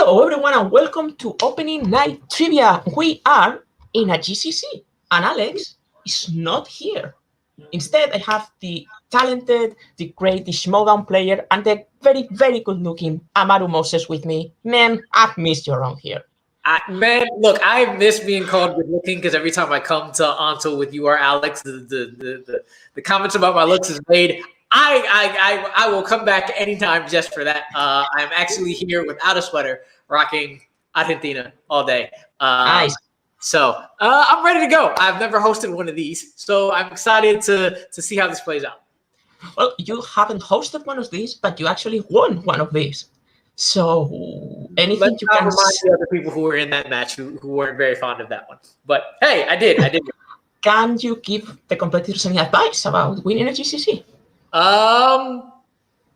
Hello, everyone, and welcome to Opening Night Trivia. We are in a GCC, and Alex is not here. Instead, I have the talented, the great, the Schmodown player, and the very, very good-looking Amaru Moses with me. Man, I've missed you around here. Look, I miss being called good-looking because every time I come to Onto with you or Alex, the comments about my looks is made. I will come back anytime just for that. I'm actually here without a sweater, rocking Argentina all day. Nice. So I'm ready to go. I've never hosted one of these, so I'm excited to see how this plays out. Well, you haven't hosted one of these, but you actually won one of these. So anything Let's you not can remind the other people who were in that match who weren't very fond of that one. But hey, I did. Can you give the competitors any advice about winning a GCC?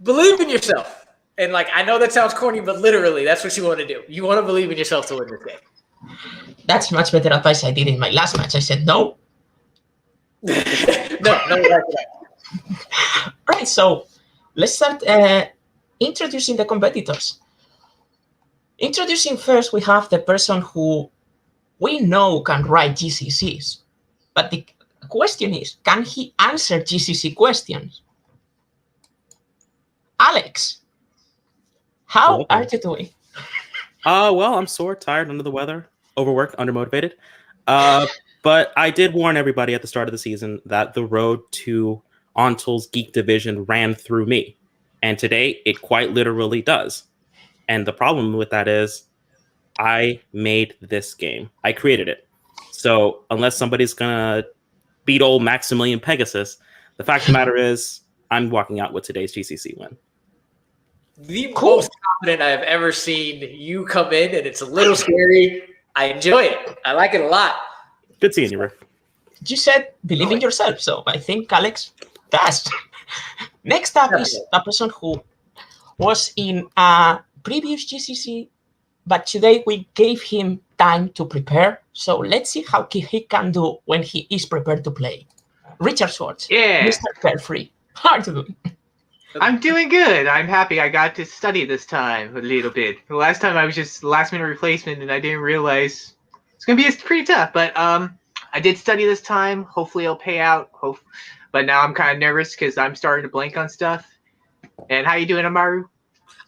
Believe in yourself. And I know that sounds corny, but literally, that's what you want to do. You want to believe in yourself to win this game. That's much better advice I did in my last match. I said no. No. Right, so let's start introducing the competitors. Introducing first, we have the person who we know can write GCCs, but the question is, can he answer GCC questions? Alex, how are you doing? Well, I'm sore, tired, under the weather, overworked, undermotivated. But I did warn everybody at the start of the season that the road to Ontul's Geek Division ran through me. And today, it quite literally does. And the problem with that is I made this game. I created it. So unless somebody's going to beat old Maximilian Pegasus, the fact of the matter is I'm walking out with today's GCC win. The most confident I have ever seen you come in, and it's a little scary. I enjoy it. I like it a lot. Good seeing you, Rick. You said believe in yourself, so I think Alex does. Next up is a person who was in a previous GCC, but today we gave him time to prepare. So let's see how he can do when he is prepared to play. Richard Schwartz, Mr. Carefree, how are you doing? I'm doing good. I'm happy I got to study this time a little bit. The last time I was just last-minute replacement, and I didn't realize it's going to be pretty tough. But I did study this time. Hopefully it'll pay out. But now I'm kind of nervous because I'm starting to blank on stuff. And how you doing, Amaru?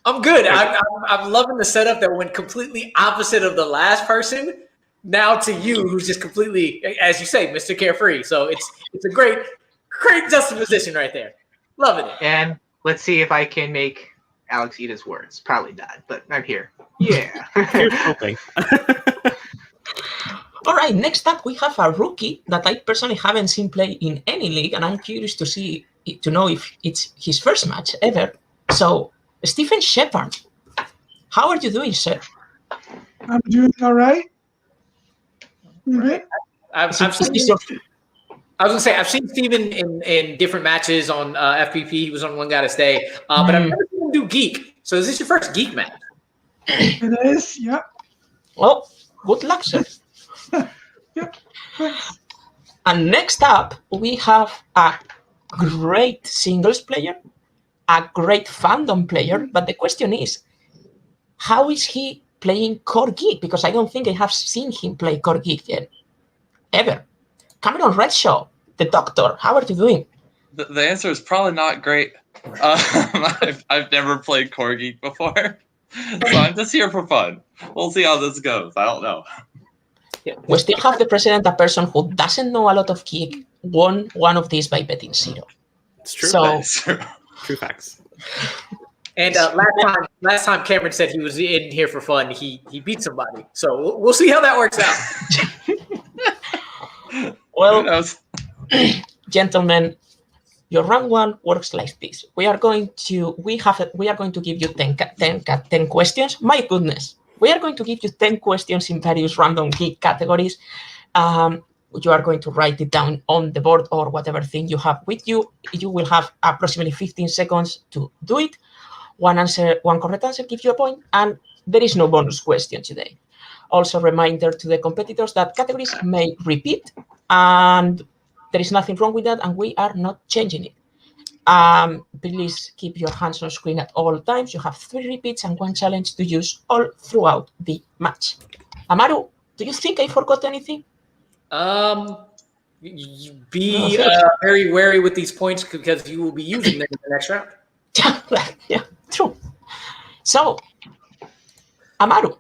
I'm good. I'm loving the setup that went completely opposite of the last person. Now to you, who's just completely, as you say, Mr. Carefree. So it's a great juxtaposition right there. Loving it. And let's see if I can make Alex eat his words. Probably not, but I'm here. Yeah. Here's hoping. All right, next up we have a rookie that I personally haven't seen play in any league, and I'm curious to know if it's his first match ever. So, Stephen Shepard, how are you doing, sir? I'm doing all right. I've seen Steven in different matches on FPP. He was on One Gotta Stay. But I've never seen him do Geek. So is this your first Geek match? It is, yeah. Well, good luck, sir. Yep. And next up, we have a great singles player, a great fandom player. But the question is, how is he playing Core Geek? Because I don't think I have seen him play Core Geek yet, ever. Cameron Redshaw, the doctor, how are you doing? The answer is probably not great. I've never played Core Geek before, so I'm just here for fun. We'll see how this goes. I don't know. We still have the president, a person who doesn't know a lot of Geek, won one of these by betting 0. It's true. So, true facts. And last time Cameron said he was in here for fun, he beat somebody. So we'll see how that works out. Well, gentlemen, your round one works like this. We are going to give you 10 questions. My goodness, we are going to give you 10 questions in various random Geek categories. You are going to write it down on the board or whatever thing you have with you. You will have approximately 15 seconds to do it. One correct answer gives you a point, and there is no bonus question today. Also, reminder to the competitors that categories may repeat, and there is nothing wrong with that, and we are not changing it. Please keep your hands on screen at all times. You have 3 repeats and 1 challenge to use all throughout the match. Amaru, do you think I forgot anything? Be very wary with these points because you will be using them in the next round. Yeah, true. So, Amaru,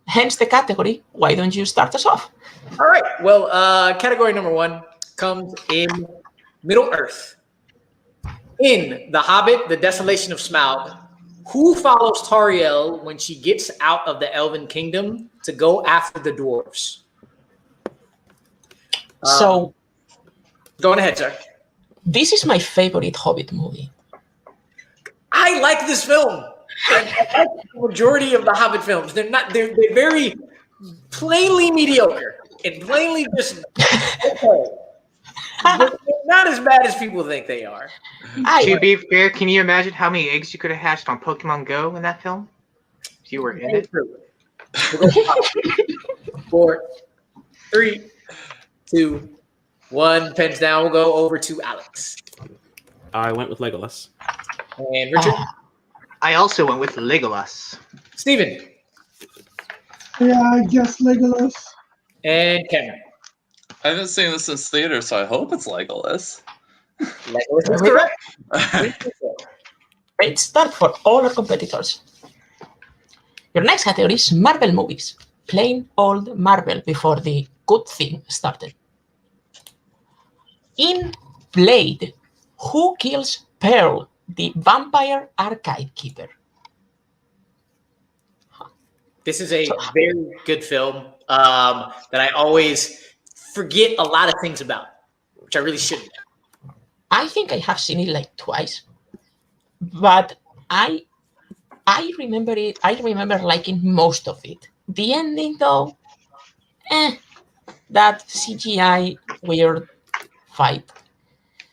hence the category. Why don't you start us off? All right. Well, category number 1 comes in Middle Earth. In The Hobbit, The Desolation of Smaug, who follows Tauriel when she gets out of the Elven Kingdom to go after the dwarves? So, go on ahead, sir. This is my favorite Hobbit movie. I like this film. I like the majority of the Hobbit films. They're very plainly mediocre and plainly just okay. They're not as bad as people think they are. To be fair, can you imagine how many eggs you could have hatched on Pokemon Go in that film? If you were in it. 4, 3, 2, 1. Pens down. We'll go over to Alex. I went with Legolas. And Richard. I also went with Legolas. Steven. Yeah, I guess Legolas. And Cameron. I haven't seen this since theater, so I hope it's Legolas. Legolas is correct. Great start for all our competitors. Your next category is Marvel movies. Plain old Marvel before the good thing started. In Blade, who kills Pearl, the vampire archive keeper? This is a very good film that I always forget a lot of things about, which I really shouldn't. I think I have seen it like twice, but I remember it. I remember liking most of it. The ending, though, that CGI weird fight.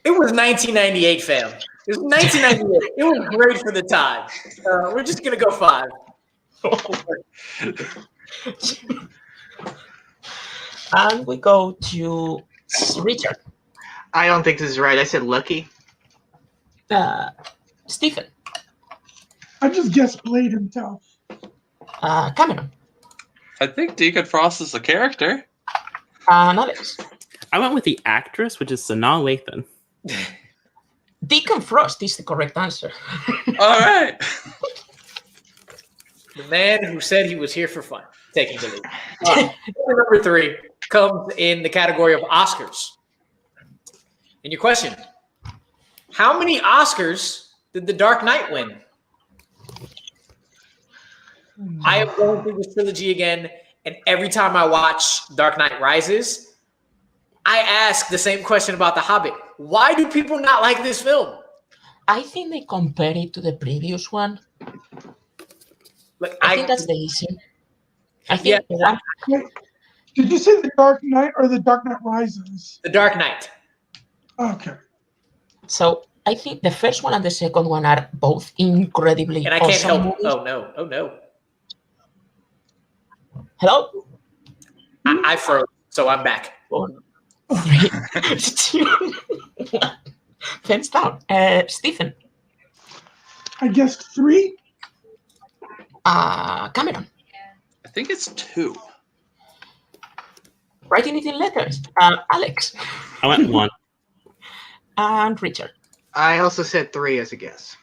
It was 1998, fam. It was 1998. It was great for the time. We're just gonna go 5. And we go to Richard. I don't think this is right. I said Lucky. Stephen. I just guessed Blade himself. Cameron. I think Deacon Frost is a character. And Alex. I went with the actress, which is Sanaa Lathan. Deacon Frost is the correct answer. All right. The man who said he was here for fun, taking the lead. Number 3 comes in the category of Oscars. And your question, how many Oscars did The Dark Knight win? I am going through this trilogy again, and every time I watch Dark Knight Rises, I ask the same question about The Hobbit. Why do people not like this film? I think they compare it to the previous one. Like, I think that's the issue. I think that Wait, did you say The Dark Knight or The Dark Knight Rises? The Dark Knight. Okay. so. I think the first one and the second one are both incredibly And I can't awesome help. movies. Oh, no. Oh, no. Hello? I froze, so I'm back. 4, 3, 2, 1. Fence down. Stephen. I guessed 3. Cameron. I think it's 2. Writing it in letters. Alex. I went 1. And Richard. I also said 3 as a guess.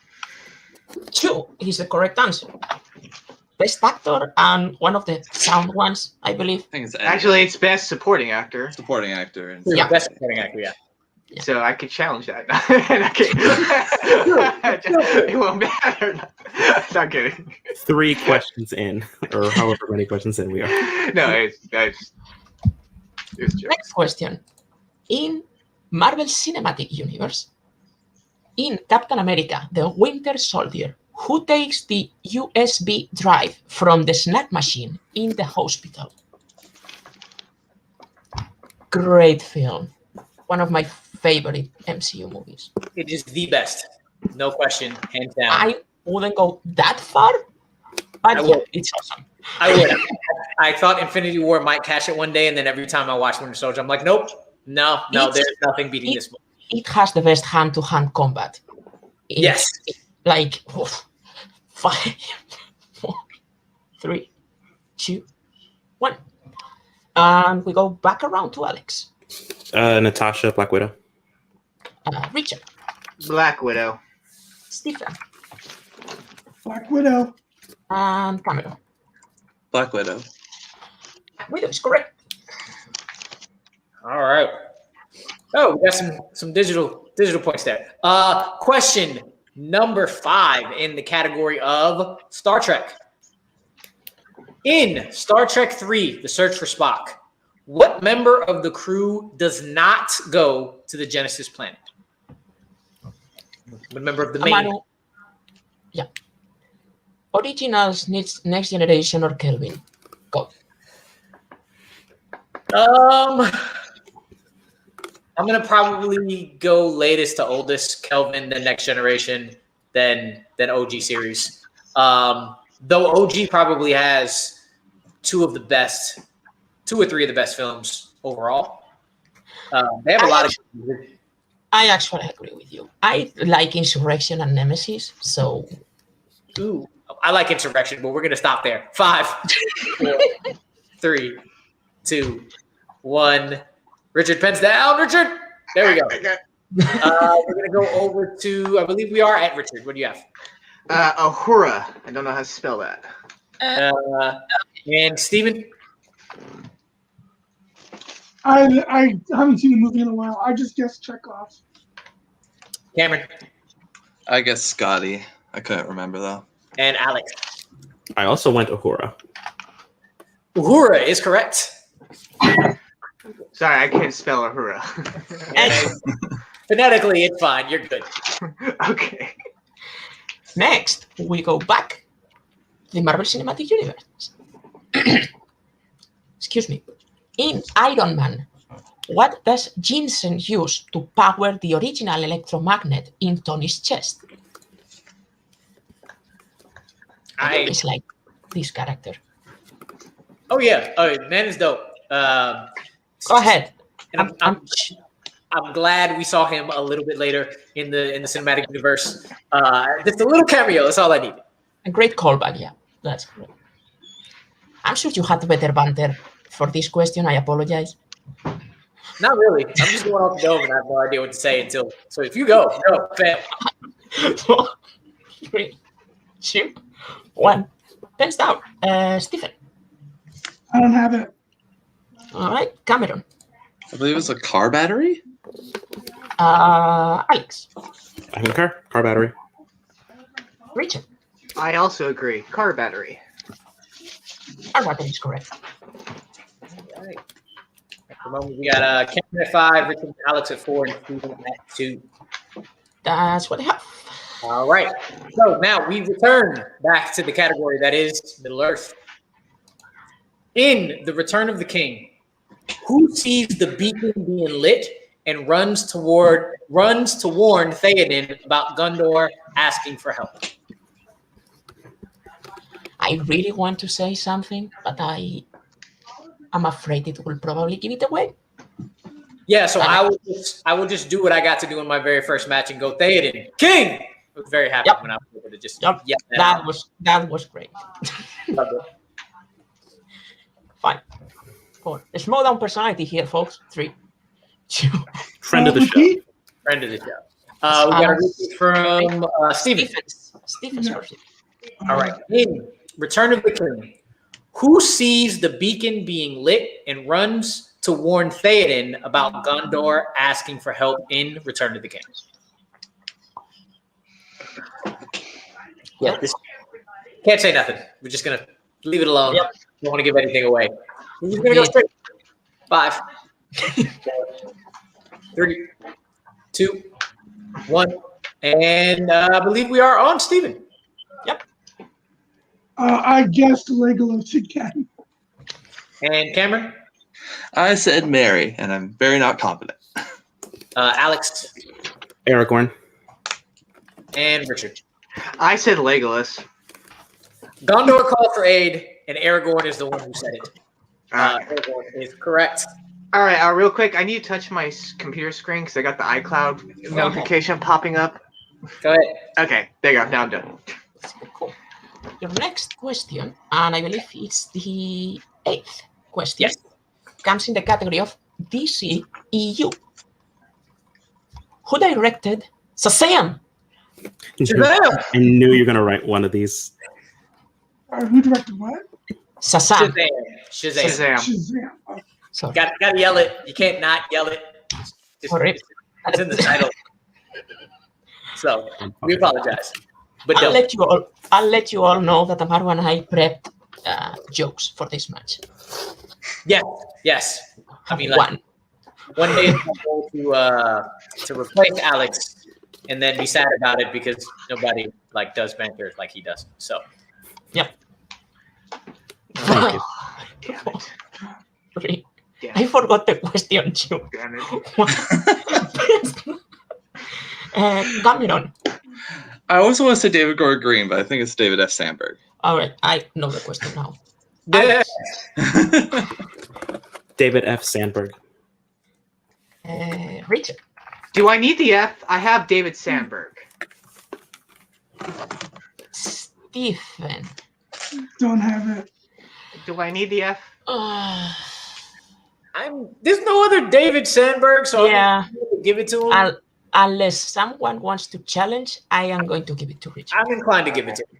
2 is the correct answer. Best actor and one of the sound ones, I believe. I think it's Actually, it's best supporting actor, supporting actor. Yeah. Best supporting actor, yeah. so I could challenge that. It won't matter. Not kidding. 3 questions in, or however many questions in we are. No, it's joke. Next question. In Marvel Cinematic Universe, in Captain America, the Winter Soldier, who takes the USB drive from the snack machine in the hospital? Great film. One of my favorite MCU movies. It is the best. No question, hands down. I wouldn't go that far, but I yeah, would. it's awesome. I would. I thought Infinity War might catch it one day, and then every time I watch Winter Soldier, I'm like, nope, no, It's- there's nothing beating this movie. it has the best hand-to-hand combat. Yes. Like 5, 4, 3, 2, 1. And we go back around to Alex. Natasha, Black Widow. Richard. Black Widow. Stephen. Black Widow. And Cameron. Black Widow. Widow is correct. All right. Oh, we got some digital points there. Question number 5 in the category of Star Trek. In Star Trek 3, The Search for Spock, what member of the crew does not go to the Genesis planet? What member of the main? Yeah. Originals, Next Generation, or Kelvin? Go. I'm gonna probably go latest to oldest, Kelvin, then Next Generation, then OG series. Though OG probably has 2 or 3 of the best films overall. They have a lot of. I actually agree with you. I like Insurrection and Nemesis, so. Ooh, I like Insurrection, but we're gonna stop there. 5, 4, 3, 2, 1. Richard, pens down. Richard, there we go. We're gonna go over to. I believe we are at Richard. What do you have? Uhura. I don't know how to spell that. And Steven? I haven't seen the movie in a while. I just guessed Chekhov. Cameron? I guess Scotty. I couldn't remember though. And Alex? I also went Uhura. Uhura is correct. Sorry, I can't spell Uhura. Phonetically, it's fine. You're good. Okay. Next, we go back to the Marvel Cinematic Universe. Excuse me. In Iron Man, what does Jensen use to power the original electromagnet in Tony's chest? It's like this character. Oh yeah. Oh, man is dope. Go ahead. And I'm glad we saw him a little bit later in the cinematic universe. Just a little cameo. That's all I need. A great callback. Yeah, that's great. I'm sure you had better banter for this question. I apologize. Not really. I'm just going off the dome and I have no idea what to say until. So if you go, fam. 3, 2, 1. Pens down. Stephen. I don't have it. All right, Cameron. I believe it's a car battery. Alex. I concur. Car battery. Richard. I also agree. Car battery. Our battery is correct. All right. At the moment, we got Cameron at 5, Richard and Alex at 4, and Steven at 2. That's what I have. All right. So now we return back to the category that is Middle Earth. In The Return of the King, who sees the beacon being lit and runs to warn Theoden about Gondor asking for help? I really want to say something, but I'm afraid it will probably give it away. Yeah, so I will just do what I got to do in my very first match and go Theoden King. I was very happy when I was able to just that was great. Love it. 5, 4. A small down personality here, folks. 3, 2. Friend of the show. Friend of the show. We got a repeat from Steven. Stephen's first. All right. In Return of the King, who sees the beacon being lit and runs to warn Theoden about Gondor asking for help in Return of the King? Yeah, can't say nothing. We're just going to leave it alone. Yep. Don't want to give anything away. We're just going to go straight. 5, 4, 3, 2, 1. And I believe we are on Steven. Yep. I guessed Legolas again. And Cameron? I said Mary, and I'm very not confident. Alex? Aragorn. And Richard? I said Legolas. Gondor called for aid, and Aragorn is the one who said it. Aragorn is correct. All right, real quick, I need to touch my computer screen because I got the iCloud notification popping up. Go ahead. Okay, there you go. Now I'm done. Cool. Your next question, and I believe it's the 8th question, Yes. comes in the category of DC EU. Who directed Shazam? I knew you were gonna write one of these. Who directed what? Shazam. Shazam. Shazam. Oh, Sorry. Gotta yell it. You can't not yell it. Sorry. It's in the title. So we apologize. But I'll don't. let you all know that Amaru and I prepped jokes for this match. Yes. I mean, like, One. one day it's my goal to replace Alex and then be sad about it because nobody like does banter like he does. So Yep. Thank you. Damn it. Sorry. Damn I it. forgot the question too. Damn it. Cameron. I always want to say David Gordon Green, but I think it's David F. Sandberg. All right, I know the question now. yeah. David F. Sandberg. Richard. Do I need the F? I have David Sandberg. Stephen. don't have it. Do I need the F? There's no other David Sandberg, so Yeah. I'm gonna give it to him. Unless someone wants to challenge, I am going to give it to Richard. I'm inclined to give it to him.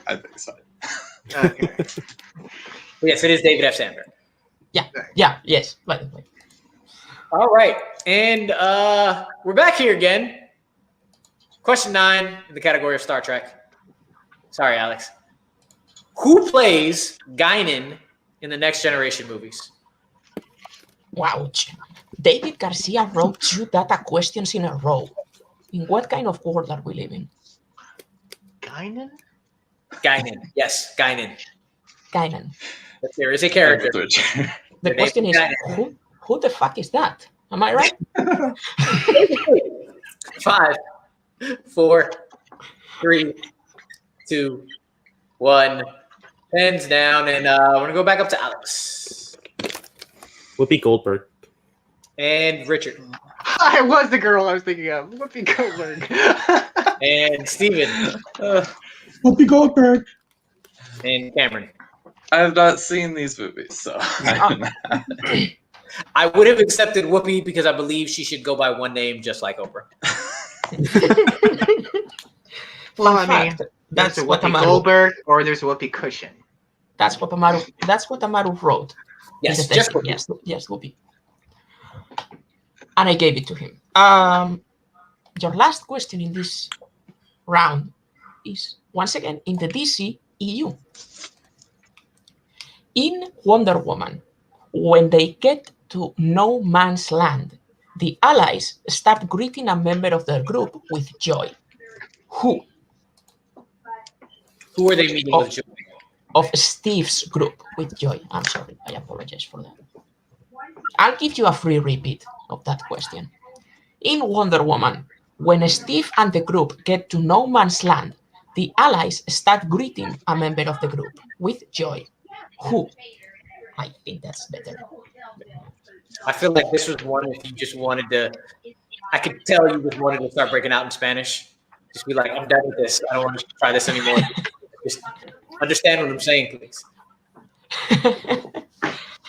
I think so. Okay. Yes, it is David F. Sandberg. Yeah, yes, by the way. All right, and we're back here again. Question 9 in the category of Star Trek. Sorry, Alex. Who plays Guinan in the Next Generation movies? Wow. David Garcia wrote 2 data questions in a row. In what kind of world are we living? Guinan? Guinan. Yes, Guinan. Guinan. There is a character. The The question name is, Guinan. who the fuck is that? Am I right? 5, 4, 3, 2, 1. Pens down, and we're gonna go back up to Alex Whoopi Goldberg. and Richard I was the girl I was thinking of. Whoopi Goldberg. and Steven Whoopi Goldberg. and Cameron. I have not seen these movies, so I would have accepted Whoopi because I believe she should go by one name, just like Oprah. Well, In I mean, fact, there's that's a what Whoopi Amaru. Goldberg or there's a Whoopi Cushion. That's what Amaru wrote. Yes, In the just text. Whoopi. Yes, Whoopi. And I gave it to him. Your last question in this round is once again in the DC EU. In Wonder Woman, when they get to No Man's Land, the Allies start greeting a member of their group with joy. Who? Who are they meeting with? Joey? Of Steve's group with joy. I'm sorry, I apologize for that. I'll give you a free repeat of that question. In Wonder Woman, when Steve and the group get to No Man's Land, the Allies start greeting a member of the group with joy. Who? I think that's better. I feel like this was one if you just wanted to. I could tell you just wanted to start breaking out in Spanish. Just be like, I'm done with this. I don't want to try this anymore. Just understand what I'm saying, please.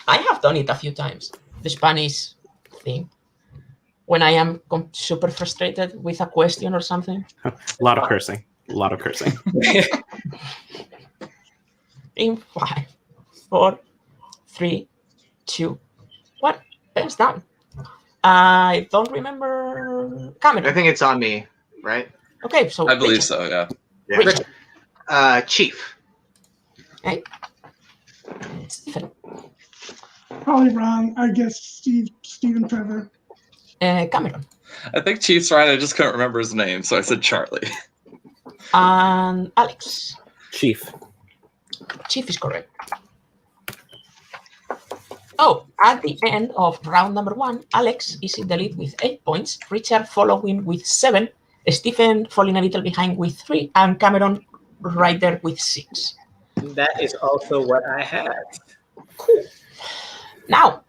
I have done it a few times. The Spanish thing. When I am super frustrated with a question or something. A lot of cursing. A lot of cursing. In 5, 4, 3, 2, 1. Pens down. I don't remember. Cameron. I think it's on me, right? Okay, so I believe Richard. so. Yeah. Yeah. Richard. Chief. Okay. Stephen. Probably wrong. I guess Stephen Trevor. Cameron. I think Chief's right. I just couldn't remember his name, so I said Charlie. And Alex. Chief. Chief is correct. Oh, at the end of round number 1, Alex is in the lead with 8 points, Richard following with 7, Stephen falling a little behind with 3, and Cameron right there with 6. That is also what I have. Cool. Now,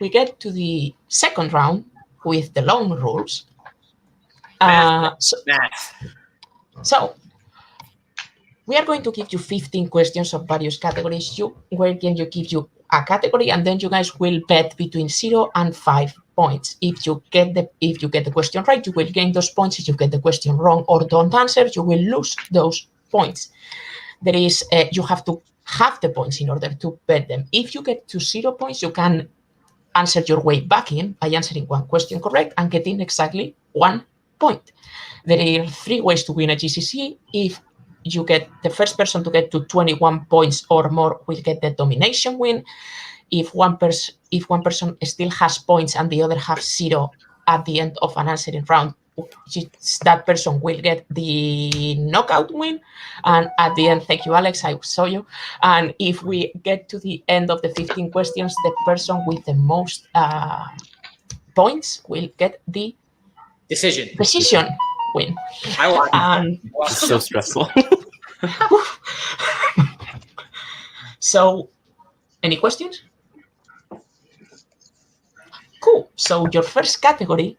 we get to the second round with the long rules. Math. So, we are going to give you 15 questions of various categories. We're going to give you a category, and then you guys will bet between 0 and 5 points. If you get the question right, you will gain those points. If you get the question wrong or don't answer, you will lose those points. There is you have to have the points in order to bet them. If you get to 0 points, you can answer your way back in by answering one question correct and getting exactly 1 point. There are 3 ways to win a GCC. If you get the first person to get to 21 points or more will get the domination win. If one person still has points and the other have 0 at the end of an answering round, that person will get the knockout win. And at the end, thank you, Alex, I saw you. And if we get to the end of the 15 questions, the person with the most points will get the decision win. I want. It's so stressful. So, any questions? Cool. So your first category,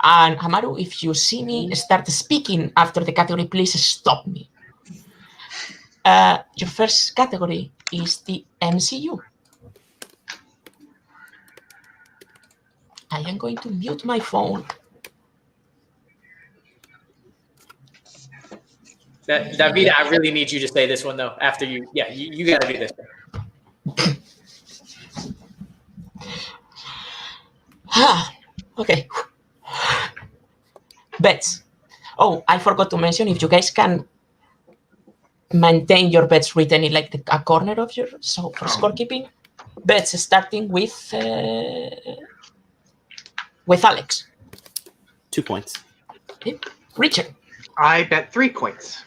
and Amaru, if you see me start speaking after the category, please stop me. Your first category is the MCU. I am going to mute my phone. David, I really need you to say this one though. After you got to do this. Okay. Bets. Oh, I forgot to mention, if you guys can maintain your bets written in like a corner of your, so for scorekeeping, bets starting with Alex. 2 points. Okay. Richard. I bet 3 points.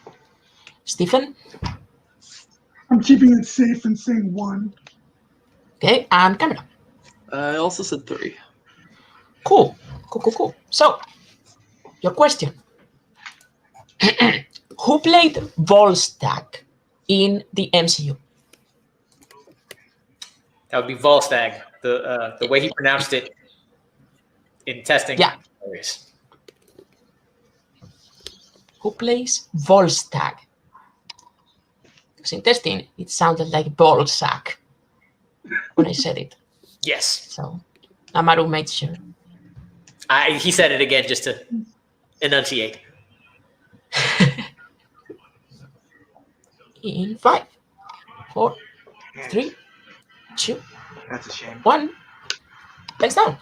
Stephen. I'm keeping it safe and saying 1. Okay, and Cameron. I also said 3. Cool. So, your question. Who played Volstagg in the MCU? That would be Volstagg. The way he pronounced it in testing. Yeah. Who plays Volstagg? Because in testing, it sounded like ballsack when I said it. Yes. So, Amaru made sure. He said it again just to enunciate. In 5, 4, 3, 2, That's a shame. 1. Legs down.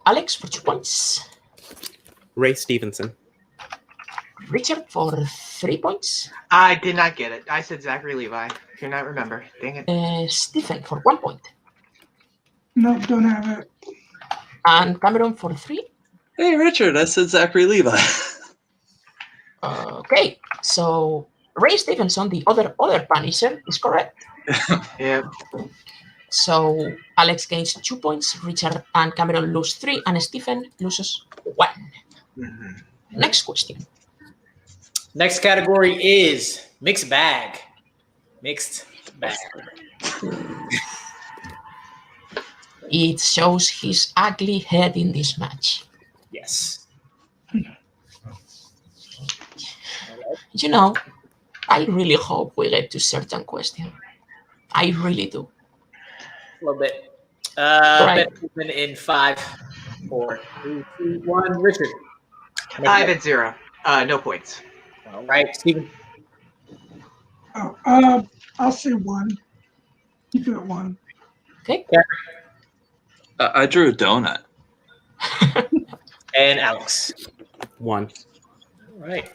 Alex for 2 points. Ray Stevenson. Richard for 3 points. I did not get it. I said Zachary Levi. Do not remember. Dang it. Stephen for 1 point. No, don't have it. And Cameron for 3. Hey, Richard, I said Zachary Levi. Okay, so Ray Stevenson, the other Punisher, is correct. Yep. So Alex gains 2 points, Richard and Cameron lose 3, and Stephen loses 1. Mm-hmm. Next question. Next category is mixed bag. Mixed bag. It shows his ugly head in this match. Yes. You know, I really hope we get to certain question. I really do. A little bit. Right. Bet in 5, 4, 3, 2, 1. Richard. I bet 0. No points. All right, Stephen. Oh, I'll say 1. Keep it at 1. Okay. I drew a donut. And Alex. 1. All right.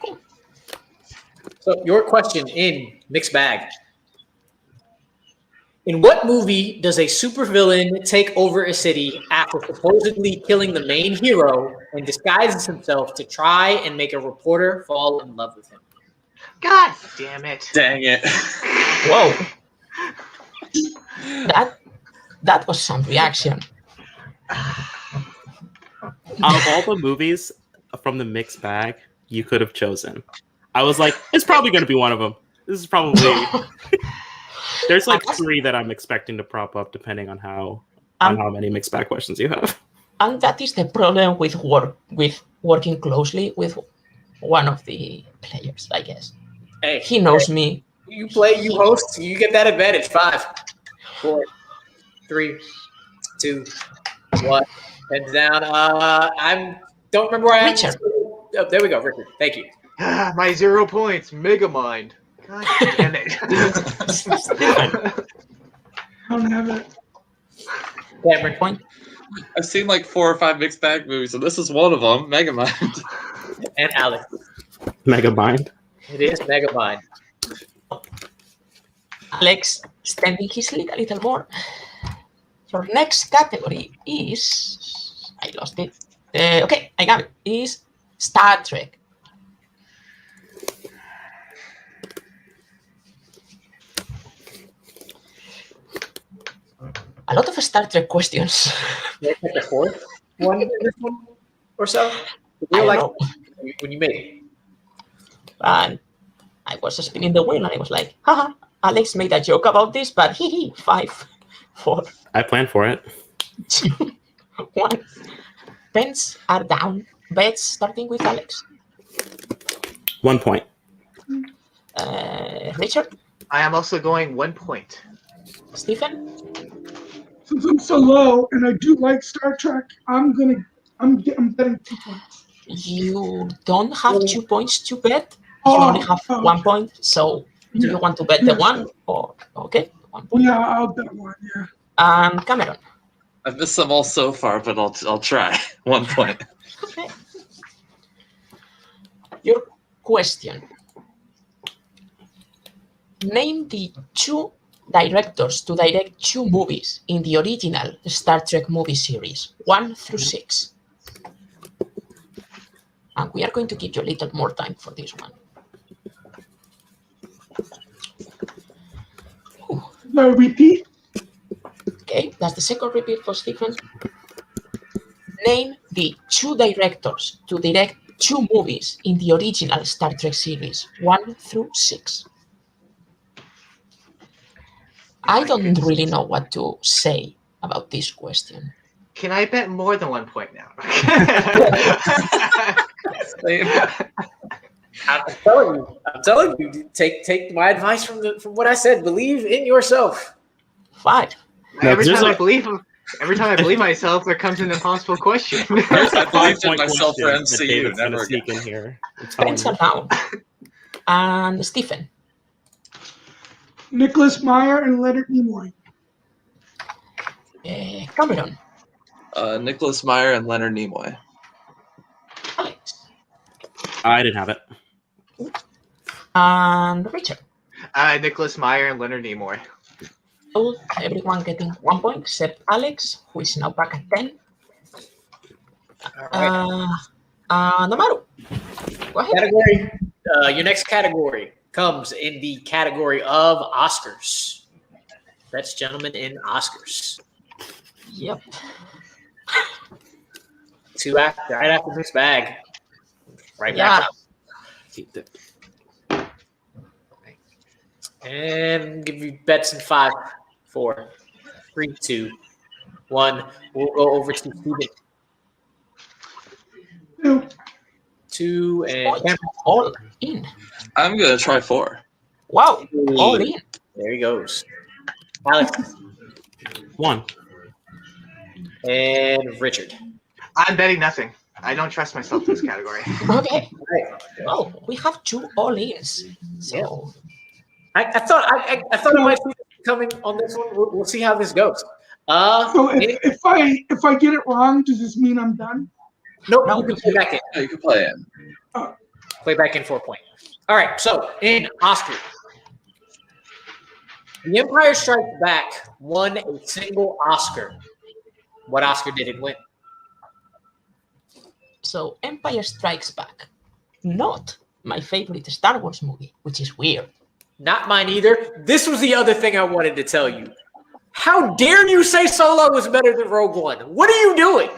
So your question in mixed bag. In what movie does a supervillain take over a city after supposedly killing the main hero and disguises himself to try and make a reporter fall in love with him? God damn it. Dang it. Whoa. That was some reaction. Out of all the movies from the mixed bag you could have chosen, I was like, it's probably going to be one of them. This is probably... There's like And 3 that I'm expecting to prop up, depending on how Um, many mixed bag questions you have. And that is the problem with working closely with one of the players, I guess. Hey, He knows me. you play, you host, you get that advantage. 5, 4, 3, 2, 1. Heads down. I don't remember where I am. Richard. Oh, there we go, Richard. Thank you. My 0 points. Megamind. God damn it. Stephen. I don't have it. Cameron. Point. I've seen like 4 or 5 mixed bag movies, and this is one of them, Megamind. And Alex. Megamind. It is Megamind. Alex extending his lead a little more. Your next category is... I lost it. Okay, I got it. Is Star Trek. A lot of Star Trek questions. Did I pick the 4th one in this one or so? I You don't like know. when you made it. And I was spinning the wheel and I was like, haha, Alex made a joke about this, but 5, 4, I planned for it. 2, 1. Pens are down. Bets starting with Alex. 1 point. Richard, I am also going 1 point. Stephen, Since I'm so low and I do like Star Trek, I'm betting 2 points. you don't have 2 points to bet. You Oh, only have oh, 1 point. So do Yeah. you want to bet the Yeah. 1 or okay? 1 point. Yeah, I'll bet 1. Yeah. And Cameron. I've missed them all so far, but I'll try. 1 point. Okay. Your question. Name the 2 directors to direct 2 movies in the original Star Trek movie series, 1 through 6. And we are going to give you a little more time for this one. The repeat. Okay, that's the second repeat for Stephen. Name the 2 directors to direct 2 movies in the original Star Trek series, 1 through 6. I don't really know what to say about this question. Can I bet more than 1 point now? I'm telling you. Take my advice from what I said. Believe in yourself. 5. No, every there's time a- I believe myself, there comes an impossible question. I believed in 5-point myself for question that MCU. David's gonna Never sneak again. in here. I'm telling Pens you. are down. And Stephen. Nicholas Meyer and Leonard Nimoy. Cameron. Nicholas Meyer and Leonard Nimoy. Alex. I didn't have it. And Richard. Nicholas Meyer and Leonard Nimoy. So everyone getting 1 point except Alex, who is now back at 10. Namaru. Go ahead. Category. Your next category comes in the category of Oscars. That's gentlemen in Oscars. Yep. 2 after, right after this bag. Right Yeah. back up. Keep it. And give you bets in 5, 4, 3, 2, 1. We'll go over to Steven. 2. 2 and Points. Cameron. All in. I'm gonna try 4. Wow. All in. There he goes. Alex 1. and Richard. I'm betting nothing. I don't trust myself in this category. Okay. Right. Oh, we have 2 all-ins. So I thought I might see this coming on this one. We'll see how this goes. So if I get it wrong, does this mean I'm done? Nope, No. you can play back in. Yeah, you can play it. Play back in 4 point. All right, so in Oscar, The Empire Strikes Back won a single Oscar. What Oscar did it win? So Empire Strikes Back. Not my favorite Star Wars movie, which is weird. Not mine either. This was the other thing I wanted to tell you. How dare you say Solo was better than Rogue One? What are you doing?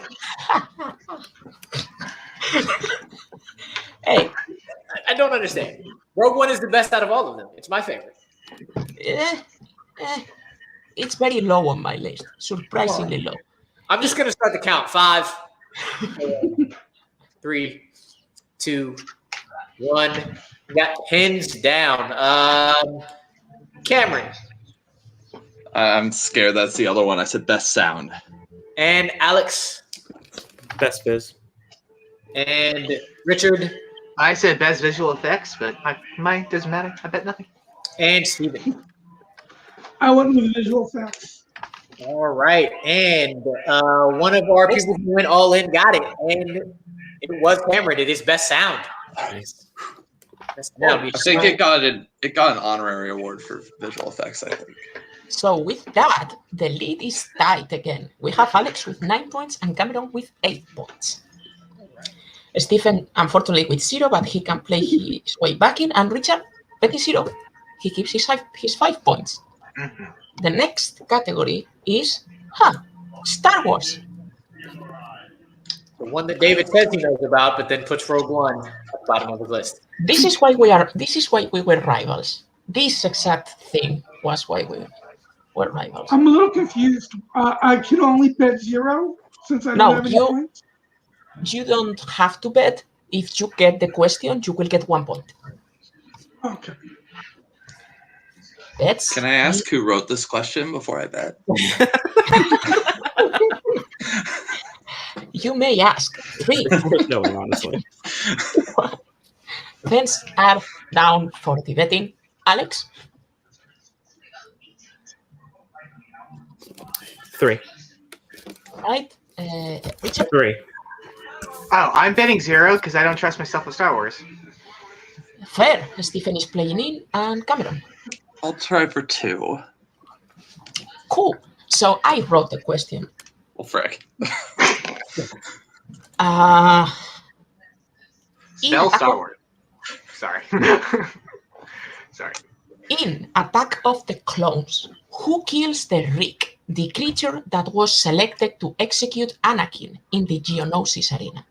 Hey, I don't understand. Rogue One is the best out of all of them. It's my favorite. It's very low on my list. Surprisingly low. I'm just gonna start the count. 5, 4, 3, 2, 1. Got hands down. Cameron I'm scared that's the other one. I said best sound. and Alex Best Viz. and Richard I said best visual effects, but mine doesn't matter. I bet nothing. and Steven. I went with visual effects. All right, and one of our people who went all in got it, and it was Cameron. It is best sound. Nice. Best sound. I think it got an honorary award for visual effects. I think. So with that, the lead is tied again. We have Alex with 9 points and Cameron with 8 points. Stephen, unfortunately, with 0, but he can play his way back in. And Richard, betting 0, he keeps his 5 points. Mm-hmm. The next category is Star Wars. The one that David says he knows about, but then puts Rogue One at the bottom of his list. This is why we were rivals. This exact thing was why we were rivals. I'm a little confused. I can only bet 0 since I don't No, have any points. You don't have to bet. If you get the question, you will get 1 point. Okay. That's Can I ask who wrote this question before I bet? You may ask. 3. No, honestly. Pens are down for the betting. Alex? 3. Right. Richard? 3. Oh, I'm betting 0 because I don't trust myself with Star Wars. Fair. Stephen is playing in. And Cameron? I'll try for 2. Cool. So I wrote the question. Well, frick. Spell Star Wars. Sorry. Sorry. In Attack of the Clones, who kills the Rick, the creature that was selected to execute Anakin in the Geonosis arena?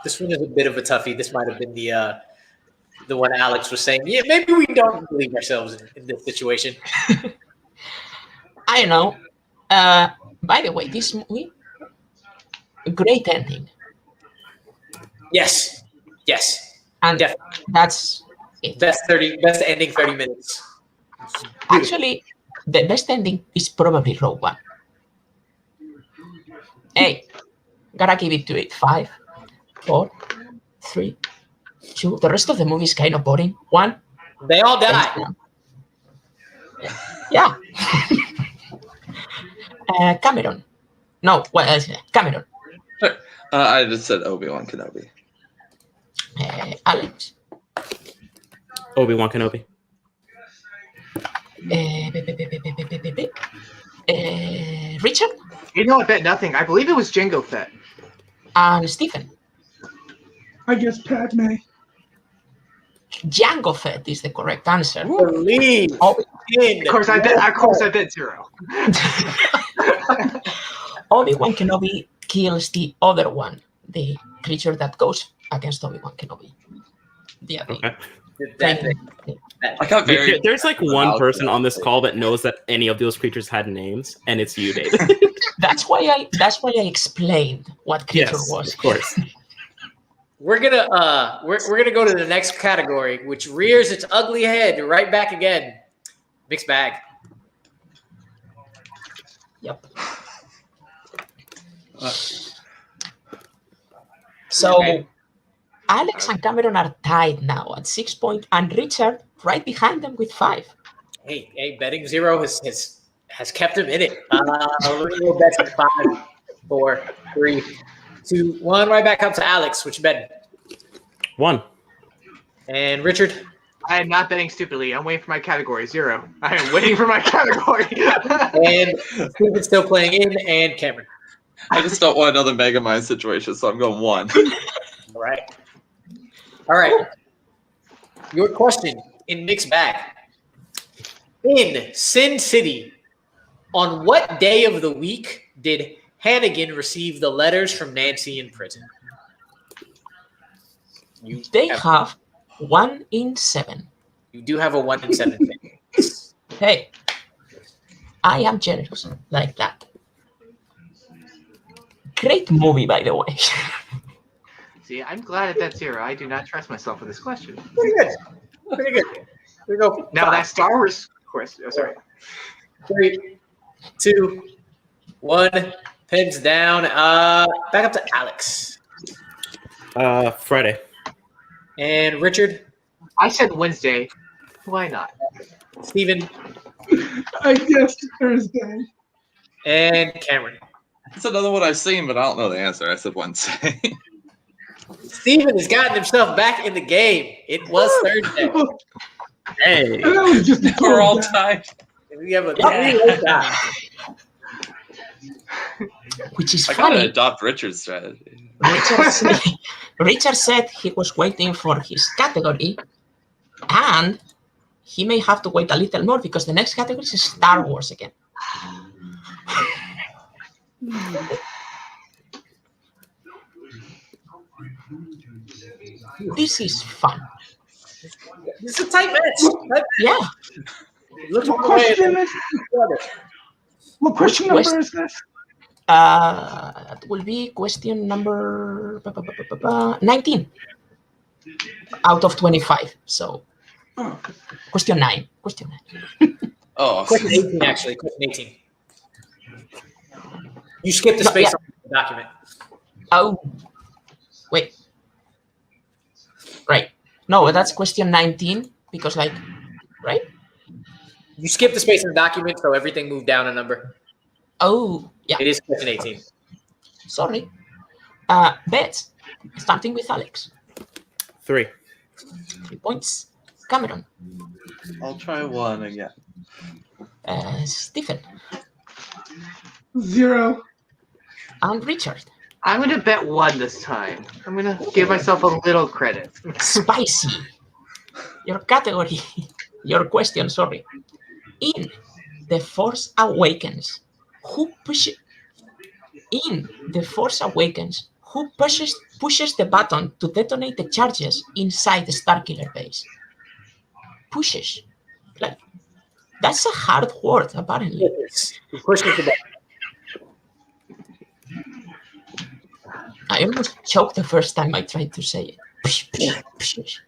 This one is a bit of a toughie. This might have been the one Alex was saying. Yeah, maybe we don't believe ourselves in this situation. I don't know. By the way, this movie, great ending. Yes. And Definitely. that's it. Best ending 30 minutes. Actually, the best ending is probably Rogue One. Hey, gotta give it to it. 5, 4, 3, 2. The rest of the movie is kind of boring. 1. They all die. Yeah. Cameron. No, Cameron. I just said Obi-Wan Kenobi. Alex. Obi-Wan Kenobi. Richard. You know, I bet nothing. I believe it was Jango Fett. And Stephen. I guess Padme. Jango Fett is the correct answer. Believe in. Of course, I bet 0. Obi-Wan Kenobi kills the other one, the creature that goes against Obi-Wan Kenobi. The other. Okay. I got very. There's like one loud person for on this that. call that knows that any of those creatures had names, and it's you, David. That's why I explained what creature Yes, was. of course. We're gonna go to the next category, which rears its ugly head right back again. Mixed bag. Yep. So Okay. Alex and Cameron are tied now at 6 points, and Richard right behind them with 5. Hey, betting 0 has kept him in it. We'll bet 5, 4, 3, 2, 1. Right back up to Alex. What you betting? 1. And Richard. I am not betting stupidly. I'm waiting for my category. 0. I am waiting for my category. And Steven's still playing in, and Cameron. I just don't want another Megamind situation, so I'm going 1. All right. Your question in mixed bag. In Sin City, on what day of the week did Hannigan receive the letters from Nancy in prison? They have 1 in 7. You do have a 1 in 7. Hey, I am generous like that. Great movie, by the way. See, I'm glad at that 0. I do not trust myself with this question. Pretty good. Pretty good. Here we go. Now 5, that Star Wars question. Oh, sorry. 3, 2, 1. Pins down. Back up to Alex. Friday. And Richard. I said Wednesday. Why not? Steven. I guessed Thursday. And Cameron. It's another one I've seen, but I don't know the answer. I said Wednesday. Steven has gotten himself back in the game. It was Thursday. Hey. And that was just a We're all throwback. tied. We have a 3-way tie. Which is I gotta funny. adopt Richard's strategy. Richard said he was waiting for his category, and he may have to wait a little more because the next category is Star Wars again. This is fun. This is a tight match. Yeah. Look What at the way question is What question number West- is this? That will be question number 19 out of 25. So, question 9. Question 9. Oh, Question 18, actually. Question 18. You skipped the No, space yeah. on the document. Oh, wait. Right. No, that's question 19 because, like, right? You skipped the space in the document, so everything moved down a number. Oh, yeah. It is question 18. Sorry. Bets. Starting with Alex. 3. 3 points. Cameron. I'll try 1 again. Stephen. 0. And Richard. I'm going to bet 1 this time. I'm going to give myself a little credit. Spicy. Your category. Your question, sorry. In The Force Awakens, who pushes the button to detonate the charges inside the Starkiller base? Pushes. Like, that's a hard word, apparently. You pushed it to the I almost choked the first time I tried to say it. Pushes.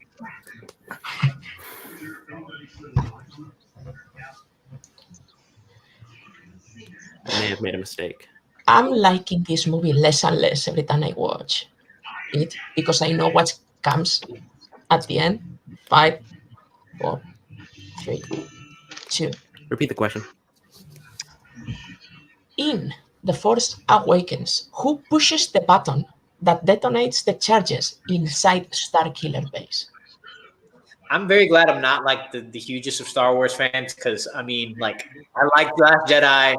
I may have made a mistake. I'm liking this movie less and less every time I watch it because I know what comes at the end. 5, 4, 3, 2. Repeat the question. In The Force Awakens, who pushes the button that detonates the charges inside Starkiller base? I'm very glad I'm not like the hugest of Star Wars fans because, I mean, like, I like Last Jedi.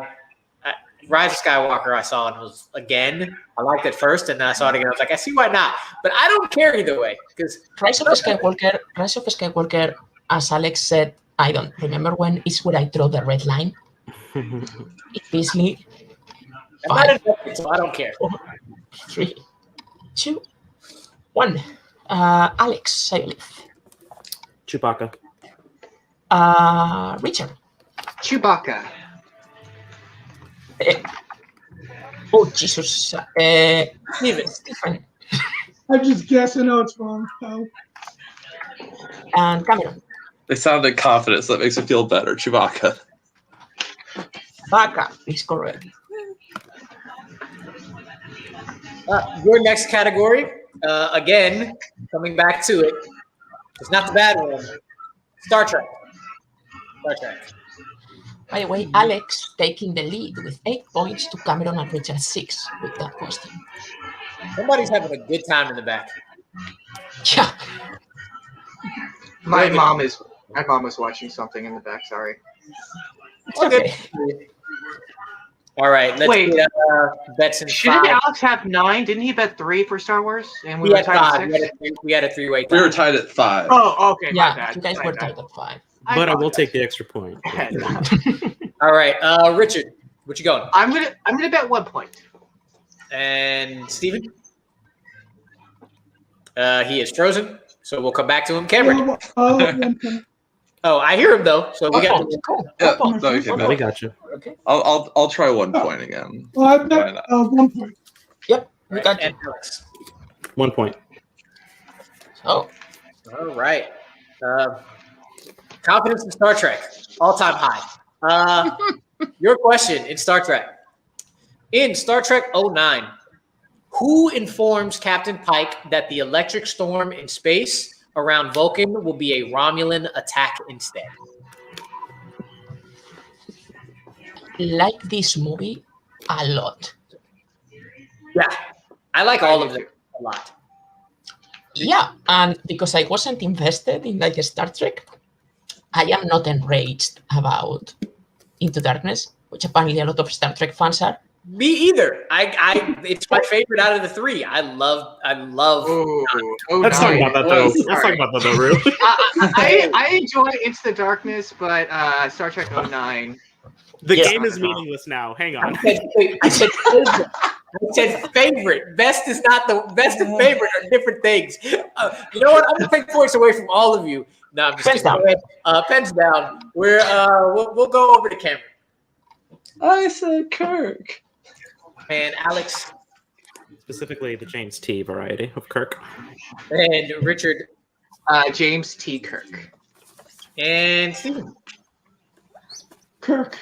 Rise of Skywalker I saw and was, again, I liked it first, and then I saw it again. I was like, I see why not. But I don't care either way. Because Rise of Skywalker, as Alex said, I don't remember when is where I draw the red line. Obviously, I'm not invested, so I don't care. 4, 3, 2, 1. Alex, I believe. Chewbacca. Richard. Chewbacca. Oh, Jesus. Stephen. I just guess. I know it's wrong. Oh. And Cameron. They sounded confident, so that makes me feel better. Chewbacca. Baka is correct. Your next category, again, coming back to it, it's not the bad one. Star Trek. Star Trek. By the way, Alex taking the lead with 8 points to Cameron and Richard 6 with that question. Somebody's having a good time in the back. Yeah. My mom was watching something in the back. Sorry. Okay. All right, let's Wait. get bets in Shouldn't 5. Alex have 9? Didn't he bet 3 for Star Wars? And We were had tied at 5. 6? We had a 3-way tie. We were tied at 5. Oh, okay. my Yeah, bad, you guys my were bad. tied at 5. But I will apologize. take the extra point. All right, Richard, what you going? I'm gonna bet 1 point. And Steven? He is frozen, so we'll come back to him. Cameron. Oh, I hear him though. So we got. Cool. Yeah, One point. no, okay, No, we got you. Okay. I'll try 1 point again. well, I've Why got not? 1 point. Yep, we got you. And Alex. 1 point. So, All right. Confidence in Star Trek, all-time high. Your question in Star Trek. In Star Trek 09, who informs Captain Pike that the electric storm in space around Vulcan will be a Romulan attack instead? like this movie a lot. Yeah. I like all of them a lot. Yeah, and because I wasn't invested in like Star Trek, I am not enraged about Into Darkness, which apparently a lot of Star Trek fans are. Me either. It's my favorite out of the three. I love. Let's talk about that though. Let's talk about that though, really. I enjoyed Into the Darkness, but Star Trek 09. The Yeah. game is meaningless now. Hang on. I said favorite. I said favorite. Best is not the best and favorite are different things. You know what? I'm gonna take points away from all of you. No, I'm just Pens kidding. down. Pens down. We'll go over to Cameron I said Kirk. and Alex Specifically the James T variety of Kirk. and Richard James T. Kirk. and Stephen. Kirk.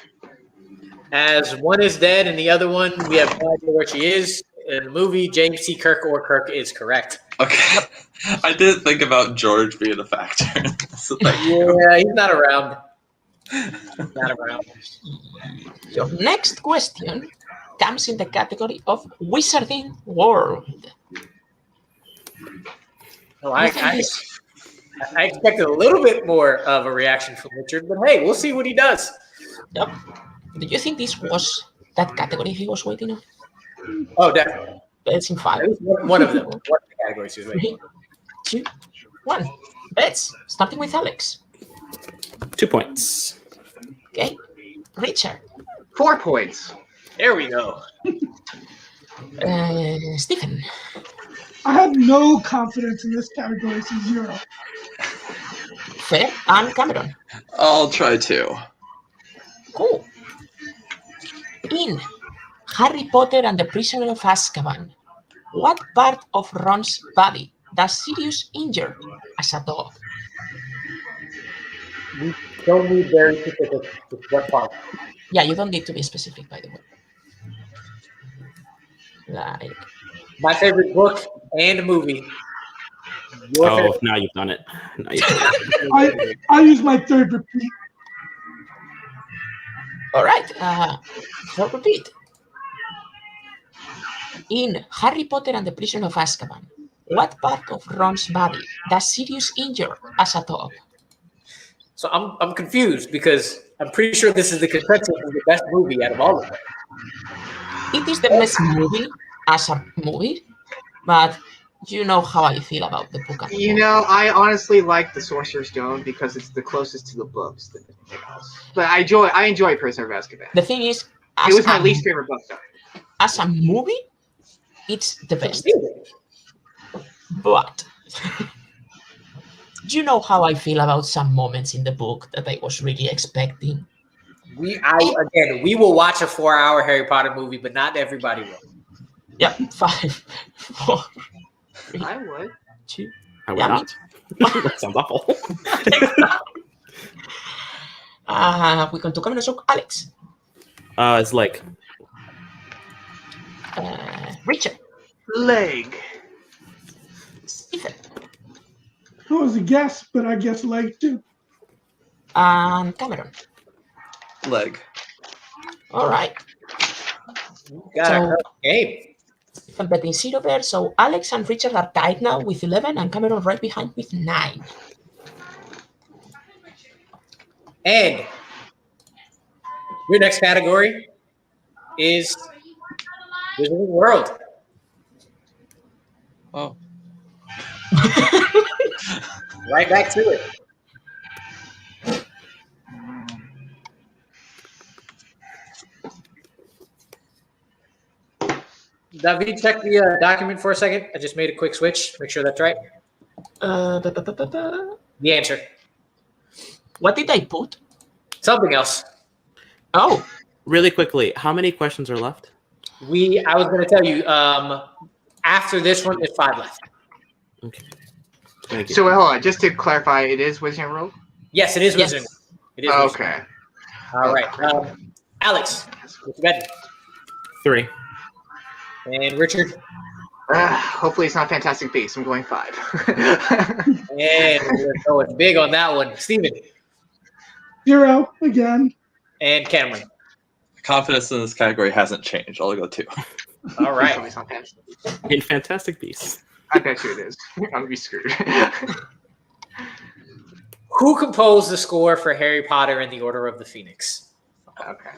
As one is dead and the other one, we have no idea where she is. In the movie, James T. Kirk or Kirk is correct. Okay. I didn't think about George being a factor. So thank you. Yeah, he's not around. Not around. Your next question comes in the category of Wizarding World. Oh, I expected a little bit more of a reaction from Richard, but hey, we'll see what he does. Yep. Do you think this was that category he was waiting on? Oh, definitely. Bets in 5. At least one of them. One of the categories he was waiting 3, 2, 1. Bets. Starting with Alex. 2 points. Okay. Richard. 4 points. There we go. Stephen. I have no confidence in this category, so 0. Fair. And Cameron. I'll try 2. Cool. In Harry Potter and the Prisoner of Azkaban, what part of Ron's body does Sirius injure as a dog? We don't need very specific with what part. Yeah, you don't need to be specific, by the way. Like, My favorite book and movie. Oh, now you've done it. Now you've done it. I use my third repeat. all right. For repeat. In Harry Potter and the Prisoner of Azkaban, what part of Ron's body does Sirius injure as a dog? So I'm confused because I'm pretty sure this is the consensus of the best movie out of all of them. It is the best movie as a movie, but you know how I feel about the book. You know, I honestly like The Sorcerer's Stone because it's the closest to the books than anything else. But I enjoy Prisoner of Azkaban. The thing is, It was my least favorite book, though. as a movie, it's the best. But do you know how I feel about some moments in the book that I was really expecting? We will watch a 4-hour Harry Potter movie, but not everybody will. Yeah, 5, 4, 3, I would. 2. I would Yeah, me not. That sounds awful. We're going to come and so Alex. It's like Richard. Leg. Stephen. It was a guess, but I guess leg too. And Cameron. Leg. All right. Got a game. If I'm betting 0 there, so Alex and Richard are tied now with 11, and Cameron right behind with 9. And your next category is Wizarding World. Oh. Right back to it. David, check the document for a second. I just made a quick switch. Make sure that's right. The answer. What did I put? Something else. Oh, Really quickly, how many questions are left? I was going to tell you, after this one, there's 5 left. Okay. Thank you. So hold on, just to clarify, it is Wizard World? Yes, it is yes. Wizarding. It is Wizarding. Okay. All right. Alex, what's your bet? 3. And Richard? Hopefully it's not Fantastic Beasts. I'm going 5. And we're going big on that one. Steven? 0 again. And Cameron? Confidence in this category hasn't changed. I'll go 2. All right. It's not Fantastic Beasts. In Fantastic Beasts. I bet you it is. I'm gonna be screwed. Who composed the score for Harry Potter and the Order of the Phoenix? Okay.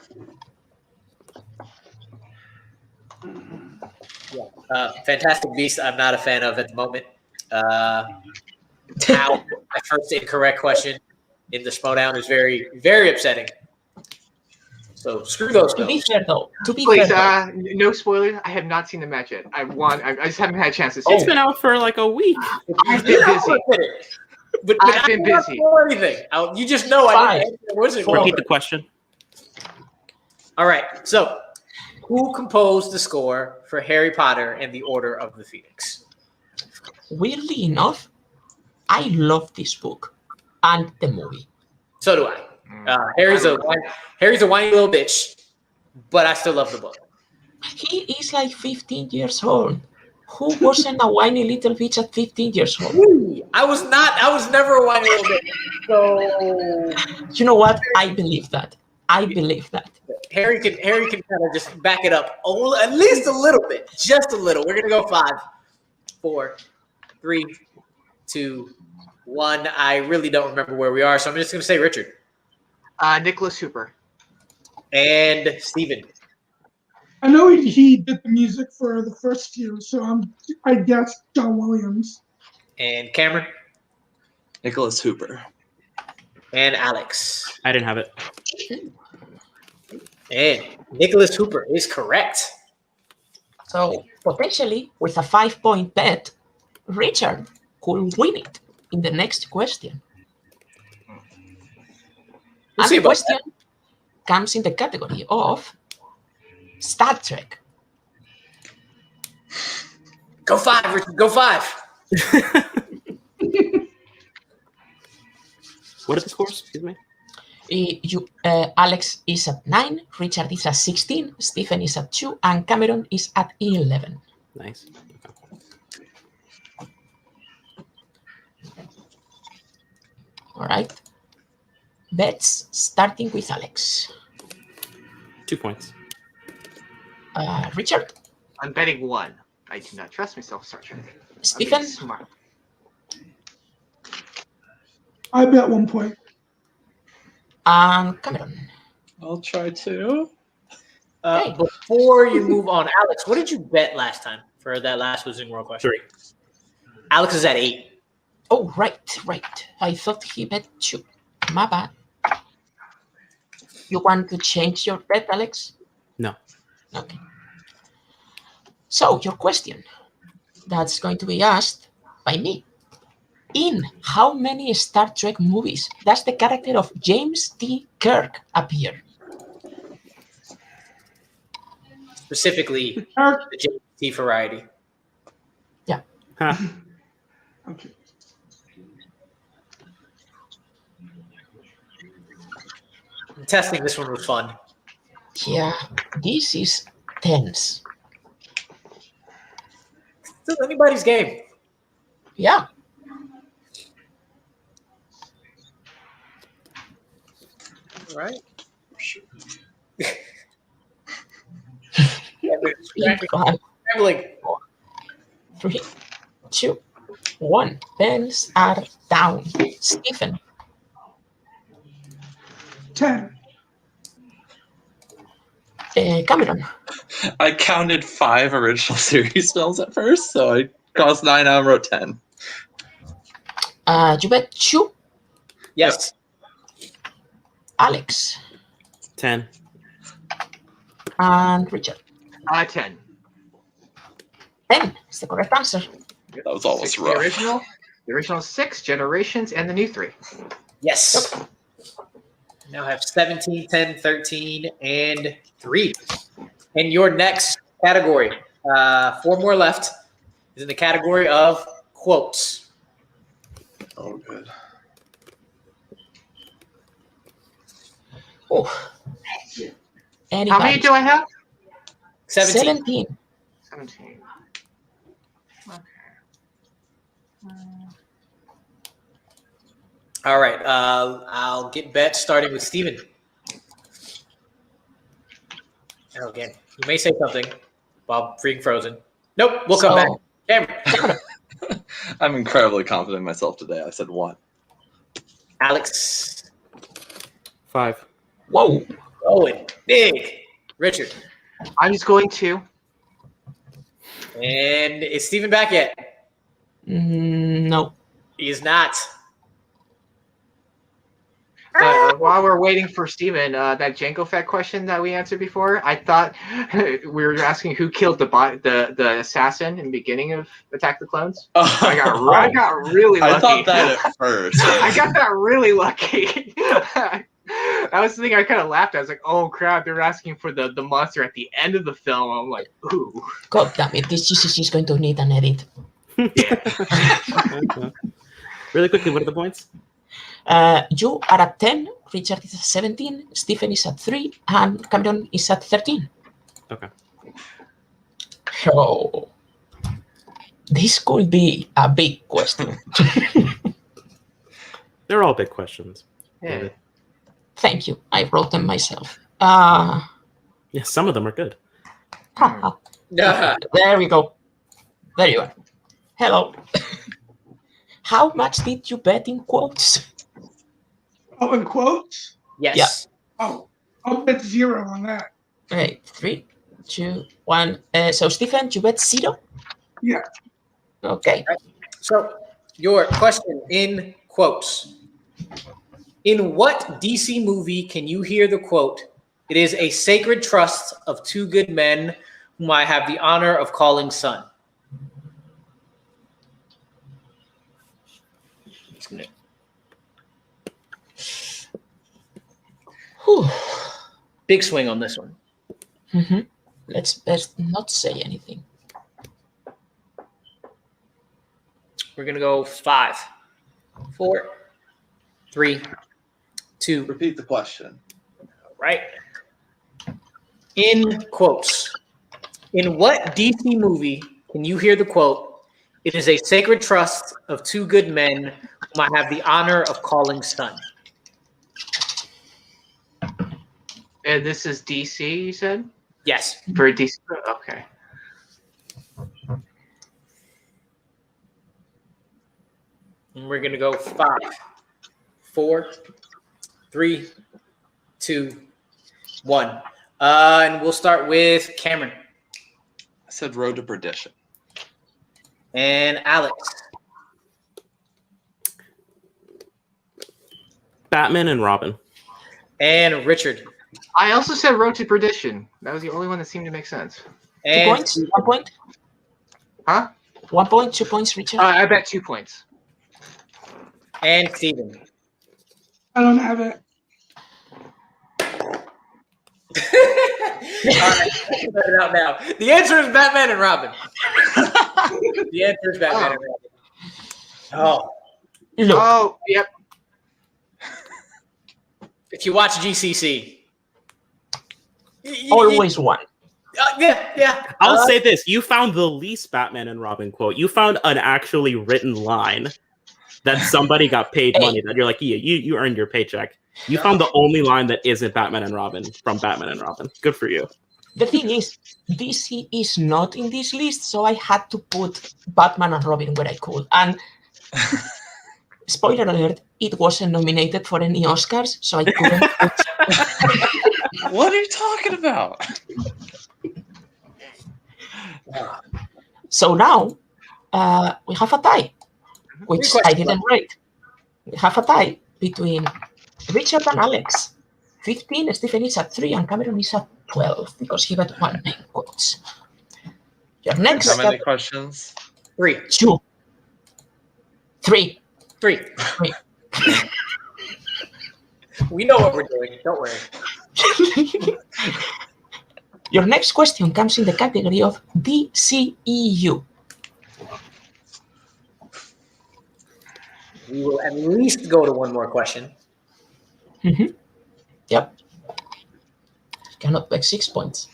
Fantastic Beasts, I'm not a fan of at the moment. How my first incorrect question in the Schmodown is very, very upsetting. So screw those to be goes. fair though, to be Please, fair, no spoilers. I have not seen the match yet. I just haven't had a chance to see It's it. been out for like a week. I've been busy. But I've been I don't busy. know anything. You just know I didn't. Wasn't Repeat the question. All right. So, who composed the score for Harry Potter and the Order of the Phoenix? weirdly enough, I love this book and the movie. So do I. Harry's a whiny little bitch, but I still love the book. He is like 15 years old. Who wasn't a whiny little bitch at 15 years old? I was never a whiny little bitch. So You know what? I believe that. I believe that. Harry can kind of just back it up at least a little bit, just a little. We're gonna go 5, 4, 3, 2, 1. I really don't remember where we are, so I'm just gonna say Richard Nicholas Hooper. and Steven. I know he did the music for the first few, so I guess John Williams. And Cameron Nicholas Hooper. and Alex. I didn't have it. And Nicholas Hooper is correct. So potentially, with a 5-point bet, Richard could win it in the next question. We'll And see the about question comes in the category of Star Trek. Go 5, Richard. Go 5. What are the scores? Excuse me. Alex is at 9, Richard is at 16, Stephen is at 2, and Cameron is at 11. Nice. All right. Bets starting with Alex. 2 points. Richard, I'm betting 1. I do not trust myself, Star Trek. I'm Stephen, being smart. I bet 1 point. and Cameron. I'll try to. Before you move on, Alex, what did you bet last time for that last Wizarding World question? 3. Alex is at 8. Oh, right. I thought he bet 2. My bad. You want to change your bet, Alex? No. Okay. So, your question that's going to be asked by me. In how many Star Trek movies does the character of James T. Kirk appear? Specifically, Kirk. the JT variety. Huh. Okay. Testing this one was fun. Yeah, this is tense. Still anybody's game. Yeah. All right. Five, 3, 2, 1. Pens are down. Stephen, 10. Cameron, I counted 5 original series films at first, so I crossed 9 out and wrote 10. you bet 2. Yes. Alex, 10. and Richard. 10. 10 is the correct answer. That was almost 6 rough. The original 6, Generations, and the new 3. Yes. Now have 17, 10, 13, and 3. And your next category, 4 more left, is in the category of quotes. Oh, good. Oh. How many do I have? 17. 17. Okay. All right. I'll get bets starting with Steven. Oh, again, you may say something while freaking frozen. Nope, we'll come back. Cameron. I'm incredibly confident in myself today. I said 1. Alex. 5. Whoa. Owen. Big. Richard. I'm just going to. And is Steven back yet? No. He is not. While we're waiting for Steven, that Jango Fett question that we answered before, I thought we were asking who killed the assassin in the beginning of Attack the Clones. I got really lucky. I thought that at first. I got that really lucky. That was the thing I kind of laughed at. I was like, oh crap, they're asking for the monster at the end of the film. I'm like, ooh. God damn it, this GCC is going to need an edit. Yeah. Really quickly, what are the points? You are at 10, Richard is at 17, Stephen is at 3, and Cameron is at 13. Okay. So, this could be a big question. They're all big questions. Yeah. Thank you. I wrote them myself. Yeah, some of them are good. There we go. There you are. Hello. How much did you bet in quotes? Oh, in quotes? Yes. Oh, I'll bet 0 on that. Okay, 3, 2, 1. So, Stephen, you bet 0? Yeah. Okay. So, your question in quotes. In what DC movie can you hear the quote, "It is a sacred trust of 2 good men whom I have the honor of calling son"? Whew. Big swing on this one. Mm-hmm. Let's best not say anything. We're going to go 5, 4, 3, 2. Repeat the question. Right. In quotes. In what DC movie can you hear the quote, "It is a sacred trust of 2 good men whom I have the honor of calling son"? And this is DC, you said? Yes. For DC? Okay. And we're going to go 5, 4, 3, 2, 1. And we'll start with Cameron. I said Road to Perdition. And Alex. Batman and Robin. And Richard. I also said Road to Perdition. That was the only one that seemed to make sense. 2 And points? 1 point? Huh? 1 point, 2 points, Richard? I bet 2 points. And Steven. I don't have it. All right, let's let it out now. The answer is Batman and Robin. The answer is Batman and Robin. Oh, Look, Oh, yep. if you watch GCC, always one. Yeah. I'll say this: you found the least Batman and Robin quote. You found an actually written line that somebody got paid money. That you're like, yeah, you earned your paycheck. You found the only line that isn't Batman and Robin from Batman and Robin. Good for you. The thing is, DC is not in this list, so I had to put Batman and Robin where I could. And spoiler alert, it wasn't nominated for any Oscars, so I couldn't put... What are you talking about? So now, we have a tie, which I didn't rate. We have a tie between Richard and Alex. 15, Stephen is at 3, and Cameron is at 12, because he got 1 name quotes. Your next How many questions? 3. 2, 3. 3. We know what we're doing. Don't worry. Your next question comes in the category of DCEU. We will at least go to one more question. Yep. Cannot beg 6 points.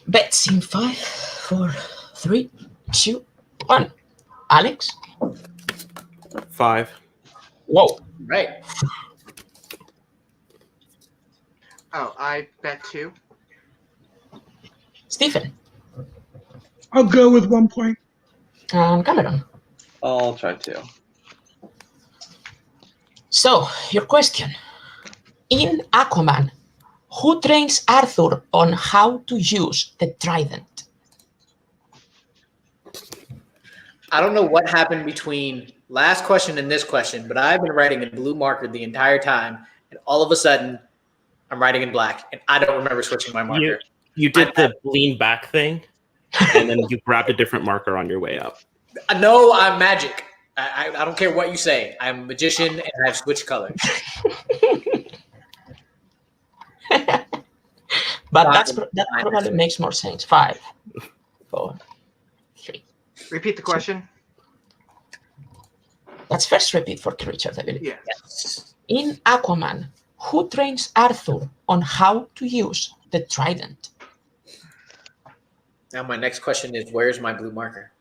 Bets in 5, 4, 3, 2, 1. Alex? 5. Whoa. Right. Oh, I bet 2. Stephen? I'll go with 1 point. Cameron? I'll try 2. So, your question. In Aquaman, who trains Arthur on how to use the trident? I don't know what happened between last question and this question, but I've been writing in blue marker the entire time, and all of a sudden, I'm writing in black, and I don't remember switching my marker. You did the lean back thing, and then you grabbed a different marker on your way up. No, I'm magic. I don't care what you say. I'm a magician, and I've switched colors. But that probably makes more sense. 5, 4, 3. Repeat the question. Let's first repeat for Richard, I believe. Yeah. Yes. In Aquaman, who trains Arthur on how to use the trident? Now my next question is, where's my blue marker?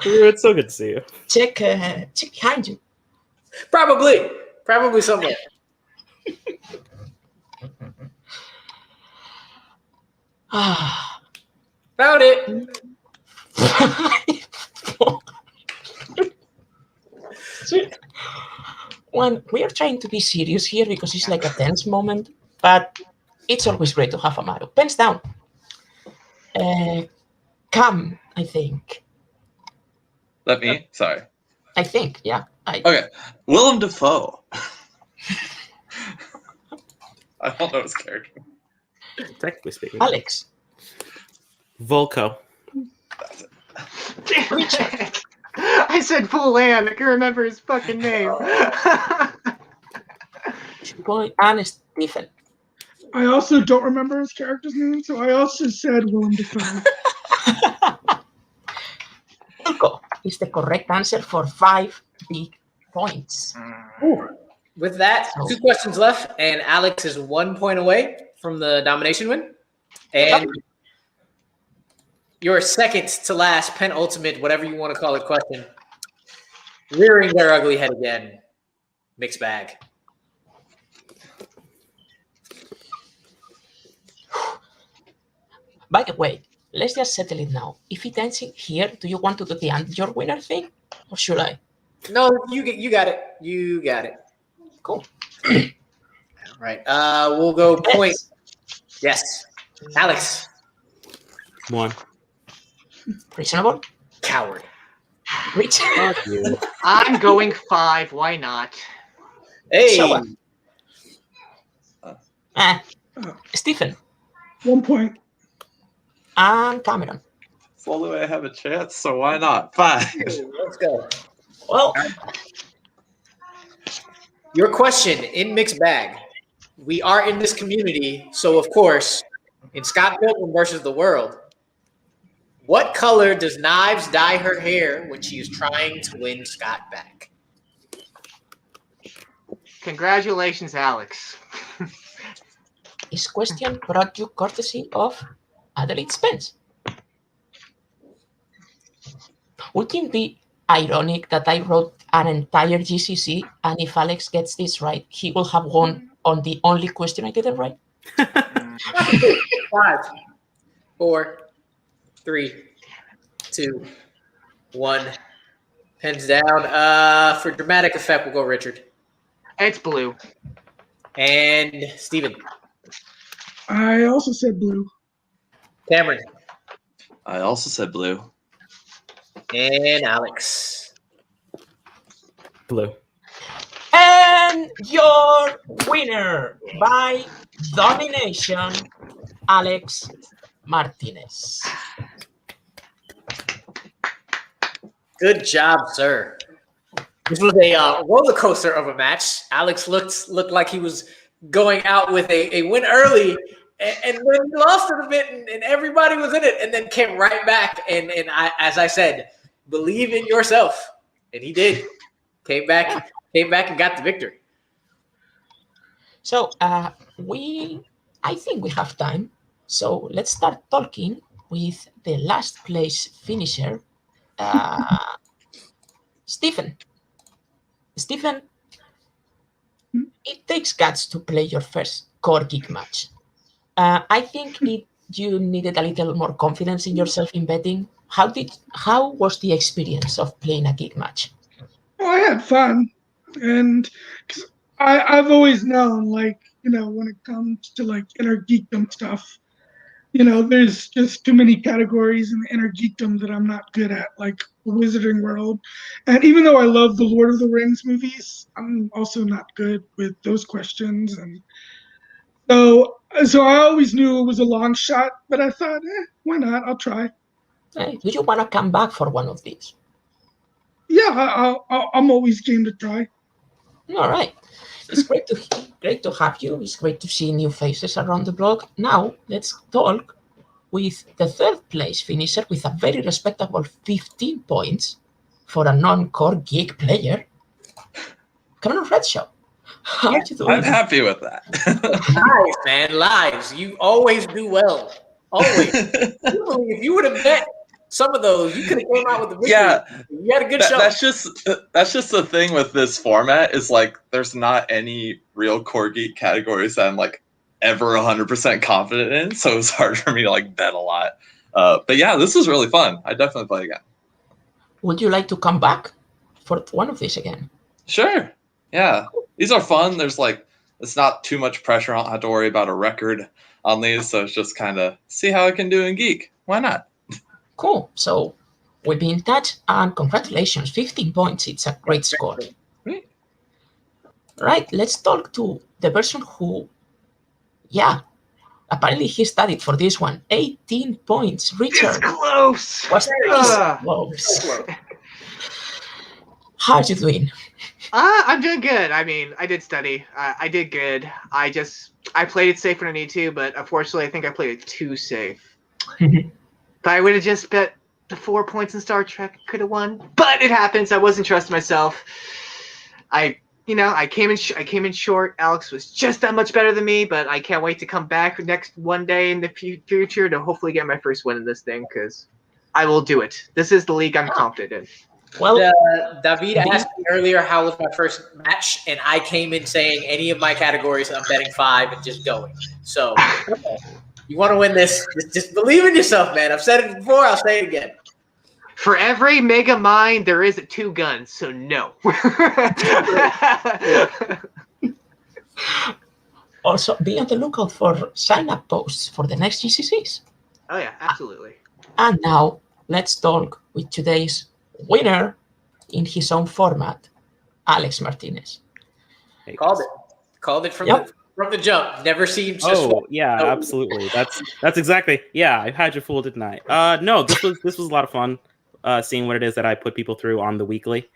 It's so good to see you. Check behind you. Probably somewhere. Found it. 5, 4, 3. One, we are trying to be serious here because it's like a tense moment, but it's always great to have a Mario. Pens down. Cam, I think. Let me? Sorry. I think, yeah. Okay. Willem Dafoe. I don't know his character. Technically speaking. Alex. Volko. Richard. I said Full Land. I can remember his fucking name. And Stephen. I also don't remember his character's name, so I also said Willem Dafoe. Volko is the correct answer for 5 big points. With that, 2 questions left, and Alex is 1 point away from the domination win. And your second to last, penultimate, whatever you want to call it, question. Rearing their ugly head again. Mixed bag. By the way, let's just settle it now. If it ends in here, do you want to do the and your winner thing? Or should I? No, you got it. You got it. Cool. All right. We'll go point. Yes. Alex. 1. Reasonable? Coward. Richard. Fuck you. I'm going 5. Why not? Hey. So, Stephen. 1 point. And Cameron. It's the only way I have a chance, so why not? 5. Let's go. Well, Your question in mixed bag. We are in this community, so of course, in Scott Pilgrim versus the World, what color does Knives dye her hair when she is trying to win Scott back? Congratulations, Alex. this question brought you courtesy of Adelaide Spence. Wouldn't it be ironic that I wrote an entire GCC, and if Alex gets this right, he will have won on the only question I didn't write? 5, 4, 3, 2, 1. Pens down. For dramatic effect, we'll go Richard. It's blue. And Steven. I also said blue. Cameron. I also said blue. And Alex. Blue. And And your winner by domination, Alex Martinez. Good job, sir. This was a roller coaster of a match. Alex looked like he was going out with a win early, and then he lost it a bit, and everybody was in it, and then came right back. And I, as I said, believe in yourself, and he did. Came back and got the victory. So I think we have time. So let's start talking with the last place finisher, Stephen. Stephen, it takes guts to play your first core geek match. I think you needed a little more confidence in yourself in betting. How was the experience of playing a geek match? Well, I had fun, and 'cause I've always known, like, when it comes to like inner geekdom stuff, there's just too many categories in the inner geekdom that I'm not good at, like the Wizarding World. And even though I love the Lord of the Rings movies, I'm also not good with those questions. And so I always knew it was a long shot, but I thought, why not? I'll try. Do you want to come back for one of these? Yeah, I'm always game to try. All right. It's great to have you. It's great to see new faces around the blog. Now let's talk with the third place finisher with a very respectable 15 points for a non-core geek player. Cameron Redshaw. How are you doing? I'm happy with that. Lies, man, lies. You always do well. Always. If you would have bet some of those, you could have came out with the victory. Yeah, you had a good show. That's just the thing with this format is like there's not any real core geek categories that I'm like ever 100% confident in, so it's hard for me to like bet a lot. But yeah, this was really fun. I definitely play again. Would you like to come back for one of these again? Sure. Yeah, these are fun. There's like it's not too much pressure. I don't have to worry about a record on these, so it's just kind of see how I can do in geek. Why not? Cool. So we'll be in touch, and congratulations, 15 points. It's a great score. Great. Right, let's talk to the person who, apparently he studied for this one. 18 points. Richard. It's close. Was close. How are you doing? I'm doing good. I mean, I did study. I did good. I played it safe when I need to, but unfortunately, I think I played it too safe. If I would have just bet the 4 points in Star Trek, I could have won. But it happens. I wasn't trusting myself. I came in short. Alex was just that much better than me, but I can't wait to come back next one day in the future to hopefully get my first win in this thing, because I will do it. This is the league I'm confident in. Well, David asked me earlier how was my first match, and I came in saying any of my categories, I'm betting 5 and just going. So you want to win this, just believe in yourself, man. I've said it before, I'll say it again. For every Mega Mind, there is 2 guns, so no. Also, be on the lookout for sign-up posts for the next GCCs. Oh yeah, absolutely. And now, let's talk with today's winner in his own format, Alex Martinez. Called it from the jump. Never seems to Oh yeah, absolutely. That's exactly. Yeah, I had you fooled, didn't I? No, this was a lot of fun. Seeing what it is that I put people through on the weekly.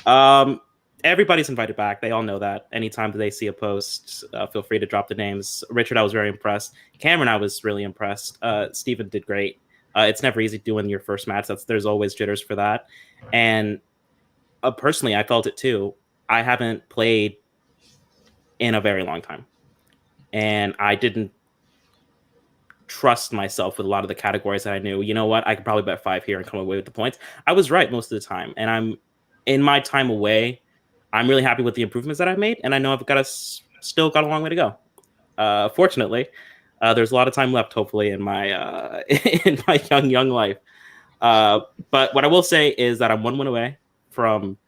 Everybody's invited back. They all know that. Anytime that they see a post, feel free to drop the names. Richard, I was very impressed. Cameron, I was really impressed. Steven did great. It's never easy doing your first match. There's always jitters for that. And personally, I felt it too. I haven't played in a very long time. And I didn't trust myself with a lot of the categories that I knew. You know what? I could probably bet 5 here and come away with the points. I was right most of the time. And I'm in my time away, I'm really happy with the improvements that I've made. And I know I've still got a long way to go. Fortunately, there's a lot of time left, hopefully, in my in my young life. But what I will say is that I'm 1 win away from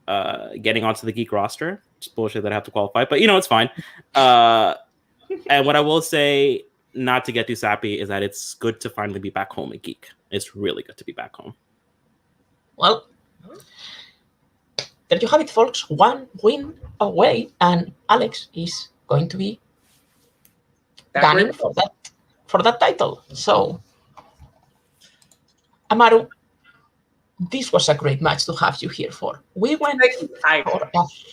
getting onto the geek roster. It's bullshit that I have to qualify, but it's fine. And what I will say, not to get too sappy, is that it's good to finally be back home at geek. It's really good to be back home. Well, there you have it, folks. 1 win away, and Alex is going to be gunning for that title. So, Amaru, this was a great match to have you here for. We went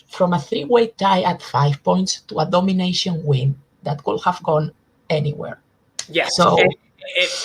from a 3-way tie at 5 points to a domination win that could have gone anywhere. Yes. So and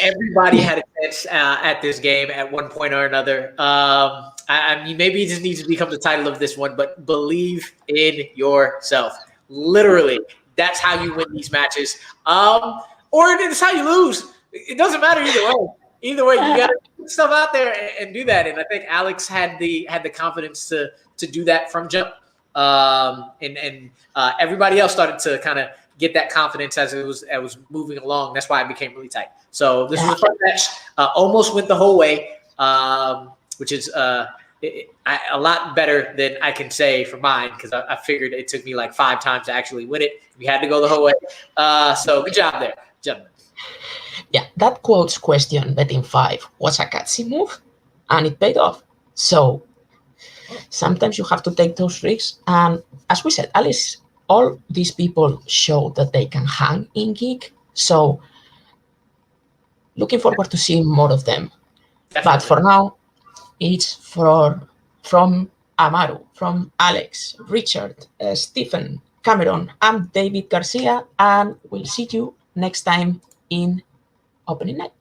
everybody had a chance at this game at one point or another. I mean, maybe it just needs to become the title of this one, but believe in yourself. Literally, that's how you win these matches. Or it's how you lose. It doesn't matter either way. Either way, you got to put stuff out there and do that. And I think Alex had the confidence to do that from jump. And everybody else started to kind of get that confidence as it was moving along. That's why it became really tight. So this was a fun match. Almost went the whole way, which is a lot better than I can say for mine, because I figured it took me like 5 times to actually win it. We had to go the whole way. So good job there, gentlemen. Yeah, that quotes question betting 5 was a gutsy move, and it paid off. So sometimes you have to take those risks. And as we said, Alice, all these people show that they can hang in Geek. So looking forward to seeing more of them. Definitely. But for now, it's from Amaru, from Alex, Richard, Stephen, Cameron, I'm David Garcia, and we'll see you next time in Opening Night.